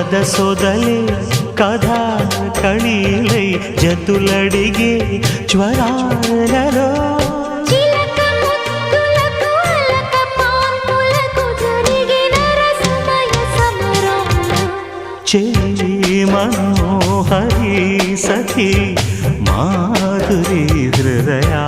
సొదలే కథా కళీలై జతులడిగే జ్వరాలలో చిలక ముద్దులకు అలక పాన్పులకు జరిగిన రసమయ సమరాలు చేయి మనోహరి సఖి మాధురి హృదయా